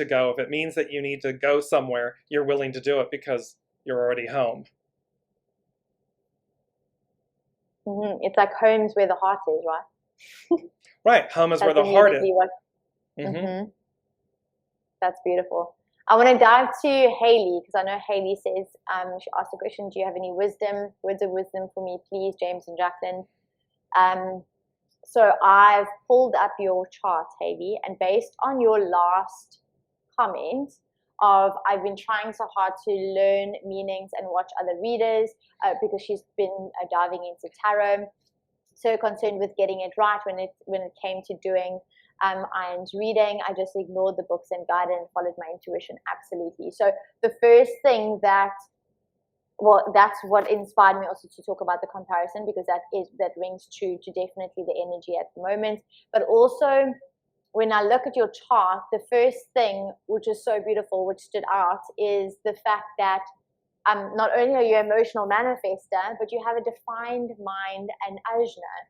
go. If it means that you need to go somewhere, you're willing to do it because you're already home. It's like home's where the heart is, right? Right, home is where the heart is. That's beautiful. I want to dive to Haley, because I know Haley says, she asked the question, do you have any words of wisdom for me, please, James and Jaclyn? So I've pulled up your chart, Haley, and based on your last comment of I've been trying so hard to learn meanings and watch other readers because she's been diving into tarot, so concerned with getting it right when it came to doing Iron's reading, I just ignored the books and guided and followed my intuition. Absolutely. So the first thing that's what inspired me also to talk about the comparison, because that rings true to definitely the energy at the moment. But also, when I look at your chart, the first thing, which is so beautiful, which stood out, is the fact that not only are you an emotional manifester, but you have a defined mind and ajna.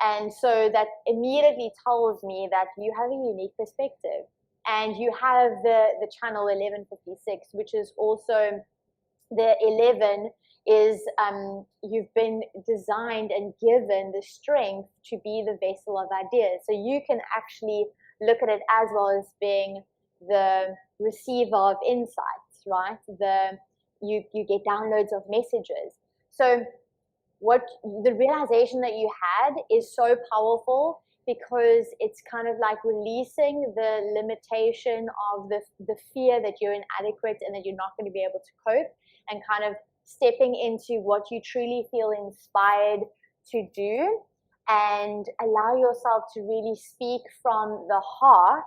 And so that immediately tells me that you have a unique perspective. And you have the channel 1156, which is also the 11 is you've been designed and given the strength to be the vessel of ideas. So you can actually look at it as well as being the receiver of insights, right? You get downloads of messages. So what the realization that you had is so powerful, because it's kind of like releasing the limitation of the fear that you're inadequate and that you're not going to be able to cope, and kind of stepping into what you truly feel inspired to do, and allow yourself to really speak from the heart,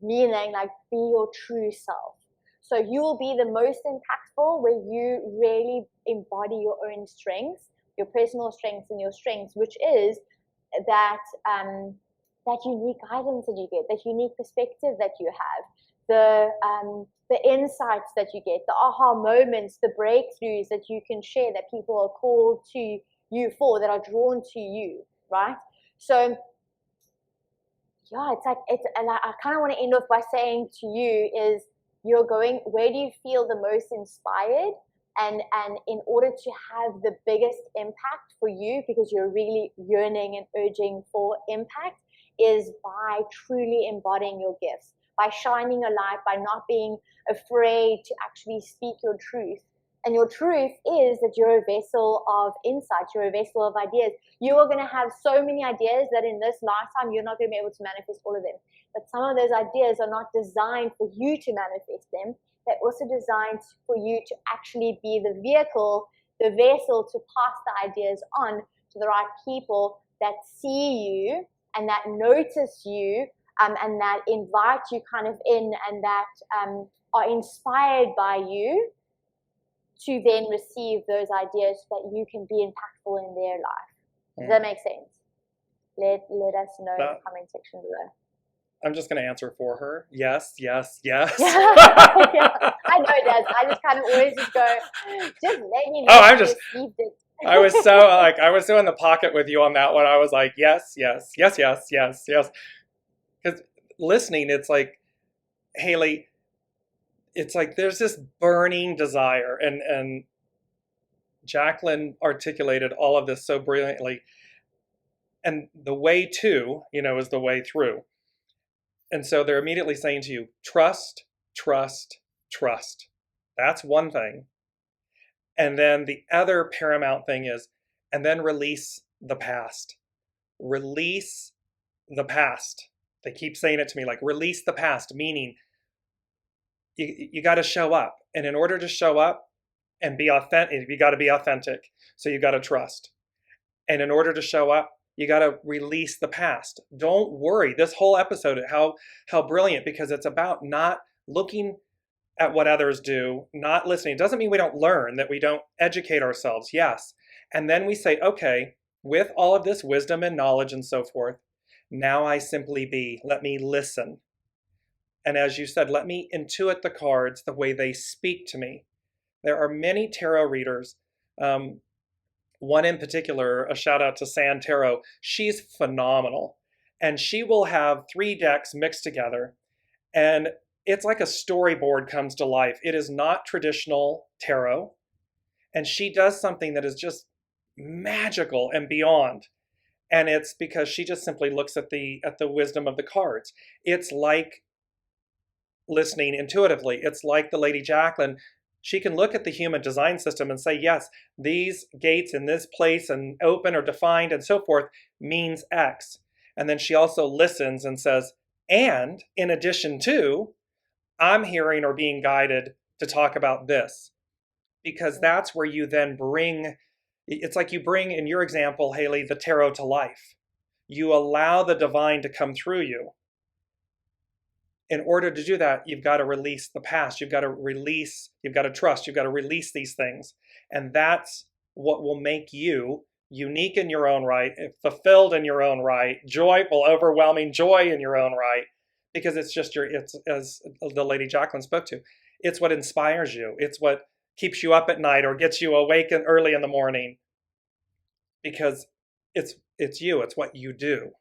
meaning like be your true self. So you will be the most impactful where you really embody your own strengths, your personal strengths and your strengths, which is that unique guidance that you get, that unique perspective that you have, the insights that you get, the aha moments, the breakthroughs that you can share, that people are called to you for, that are drawn to you, right? So yeah, and I kind of want to end off by saying to you is, where do you feel the most inspired? And in order to have the biggest impact for you, because you're really yearning and urging for impact, is by truly embodying your gifts, by shining a light, by not being afraid to actually speak your truth. And your truth is that you're a vessel of insight, you're a vessel of ideas. You are going to have so many ideas that in this lifetime you're not going to be able to manifest all of them. But some of those ideas are not designed for you to manifest them. They're also designed for you to actually be the vehicle, the vessel to pass the ideas on to the right people that see you and that notice you, and that invite you kind of in, and that are inspired by you to then receive those ideas so that you can be impactful in their life. Does that make sense? Let us know in the comment section below. I'm just going to answer for her. Yes, yes, yes. Yeah, I I know it does. I just kind of always just go, just let me know. Oh, I received it. I was so in the pocket with you on that one. I was like, yes, yes, yes, yes, yes, yes. Because listening, it's like, Haley, it's like there's this burning desire, and Jaclyn articulated all of this so brilliantly. And the way to, is the way through. And so they're immediately saying to you, trust, trust, trust. That's one thing. And then the other paramount thing is, and then release the past. Release the past. They keep saying it to me, like, release the past, meaning you got to show up. And in order to show up and be authentic, you got to be authentic. So you got to trust. And in order to show up, you got to release the past. Don't worry. This whole episode, how brilliant, because it's about not looking at what others do, not listening. It doesn't mean we don't learn, that we don't educate ourselves. Yes. And then we say, okay, with all of this wisdom and knowledge and so forth, now I simply be. Let me listen. And as you said, let me intuit the cards the way they speak to me. There are many tarot readers. One in particular, a shout out to San Tarot. She's phenomenal. And she will have 3 decks mixed together. And it's like a storyboard comes to life. It is not traditional tarot. And she does something that is just magical and beyond. And it's because she just simply looks at the wisdom of the cards. It's like listening intuitively. It's like the Lady Jaclyn. She can look at the human design system and say, yes, these gates in this place and open or defined and so forth means X. And then she also listens and says, and in addition to, I'm hearing or being guided to talk about this. Because that's where you then bring, it's like you bring, in your example, Haley, the tarot to life. You allow the divine to come through you. In order to do that, you've got to release the past. You've got to trust. You've got to release these things. And that's what will make you unique in your own right, fulfilled in your own right, joyful, overwhelming joy in your own right, because it's just it's as the Lady Jaclyn spoke to, it's what inspires you. It's what keeps you up at night or gets you awake early in the morning, because it's you. It's what you do.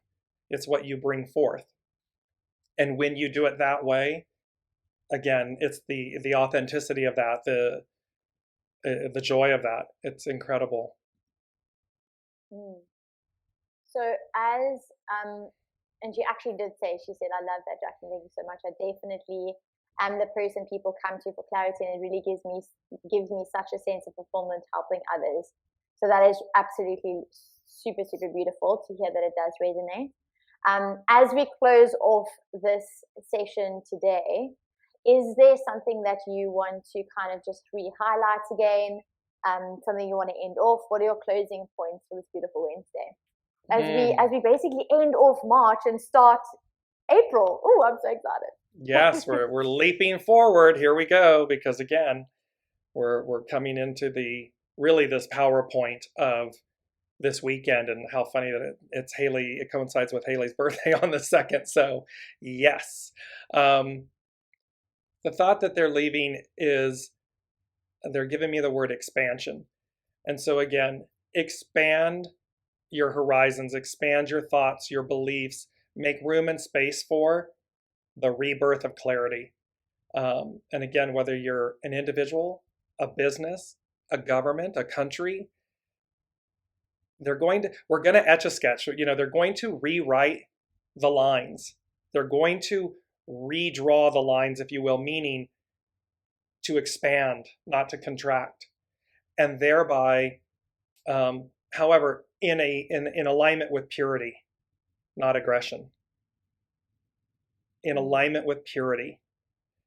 It's what you bring forth. And when you do it that way, again, it's the authenticity of that, the joy of that. It's incredible. So as and she actually did say, she said, I love that, Jaclyn, thank you so much. I definitely am the person people come to for clarity, and it really gives me such a sense of fulfillment helping others. So that is absolutely super, super beautiful to hear that it does resonate. As we close off this session today, is there something that you want to kind of just re-highlight again? Something you want to end off? What are your closing points for this beautiful Wednesday? As we basically end off March and start April. Oh, I'm so excited. Yes, we're leaping forward. Here we go, because again, we're coming into this PowerPoint of this weekend, and how funny that it's Haley. It coincides with Haley's birthday on the 2nd. So yes, the thought that they're leaving is they're giving me the word expansion. And so again, expand your horizons, expand your thoughts, your beliefs, make room and space for the rebirth of clarity. And again, whether you're an individual, a business, a government, a country, we're going to etch a sketch. They're going to rewrite the lines. They're going to redraw the lines, if you will, meaning to expand, not to contract, and thereby, however, in alignment with purity, not aggression. In alignment with purity,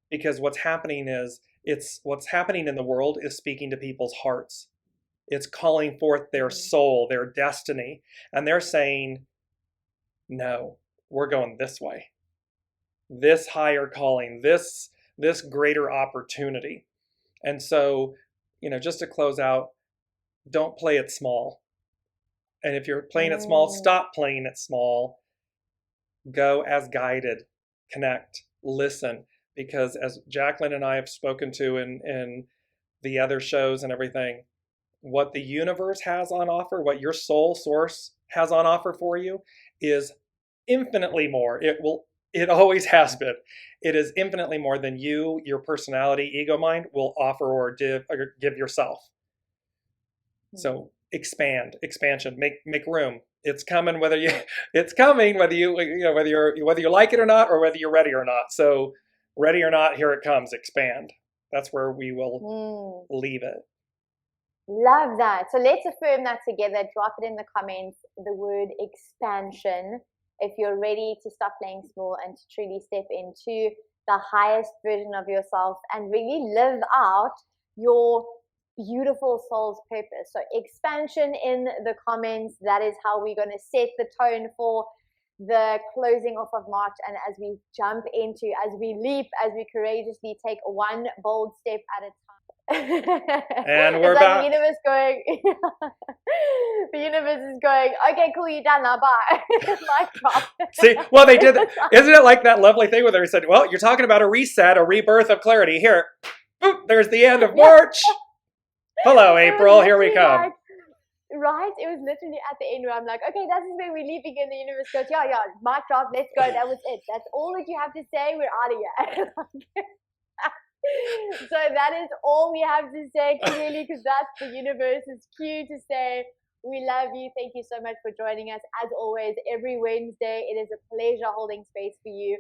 because what's happening in the world is speaking to people's hearts. It's calling forth their soul, their destiny. And they're saying, no, we're going this way. This higher calling, this greater opportunity. And so, just to close out, don't play it small. And if you're playing it small, stop playing it small. Go as guided. Connect. Listen. because as Jaclyn and I have spoken to in the other shows and everything, what the universe has on offer, what your soul source has on offer for you is infinitely more. It always has been. It is infinitely more than you, your personality, ego mind will offer or give yourself. So expansion, make room. It's coming whether you like it or not, or whether you're ready or not. So ready or not, here it comes, expand. That's where we will leave it. Love that. So let's affirm that together. Drop it in the comments, the word expansion, if you're ready to stop playing small and to truly step into the highest version of yourself and really live out your beautiful soul's purpose. So expansion in the comments. That is how we're going to set the tone for the closing off of March, and as we jump into, as we leap, as we courageously take one bold step at a time. And we're it's back. Like the universe going, the universe is going, okay, cool, you're done now, bye. Mic drop. See, well, they did. Isn't it like that lovely thing where they said, well, you're talking about a reset, a rebirth of clarity. Here, boop, there's the end of March. Hello, April. Here we come. Like, right? It was literally at the end where I'm like, okay, this is where we're leaving, and the universe goes, yeah, mic drop, let's go. That was it. That's all that you have to say. We're out of here. So that is all we have to say, clearly, because that's the universe's cue to say, we love you. Thank you so much for joining us. As always, every Wednesday, it is a pleasure holding space for you.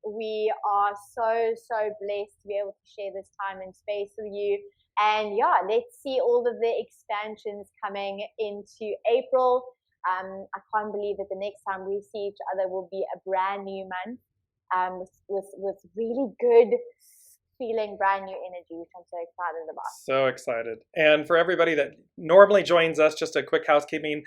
We are so blessed to be able to share this time and space with you. And yeah, let's see all of the expansions coming into April. I can't believe that the next time we see each other will be a brand new month with really good feeling, brand new energy, which I'm so excited about. So excited. And for everybody that normally joins us, just a quick housekeeping.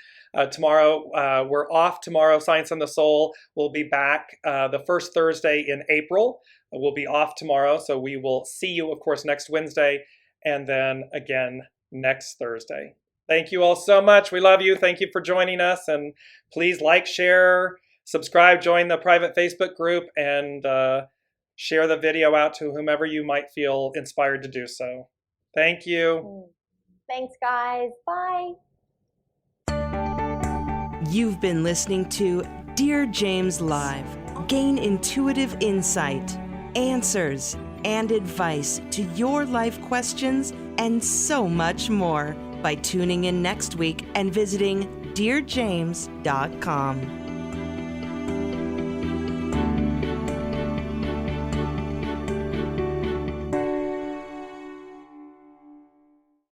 Tomorrow, we're off tomorrow. Science and the Soul will be back the first Thursday in April. We'll be off tomorrow. So we will see you, of course, next Wednesday, and then again next Thursday. Thank you all so much. We love you. Thank you for joining us. And please like, share, subscribe, join the private Facebook group, and share the video out to whomever you might feel inspired to do so. Thank you. Thanks, guys. Bye. You've been listening to Dear James Live. Gain intuitive insight, answers, and advice to your life questions, and so much more by tuning in next week and visiting DearJames.com.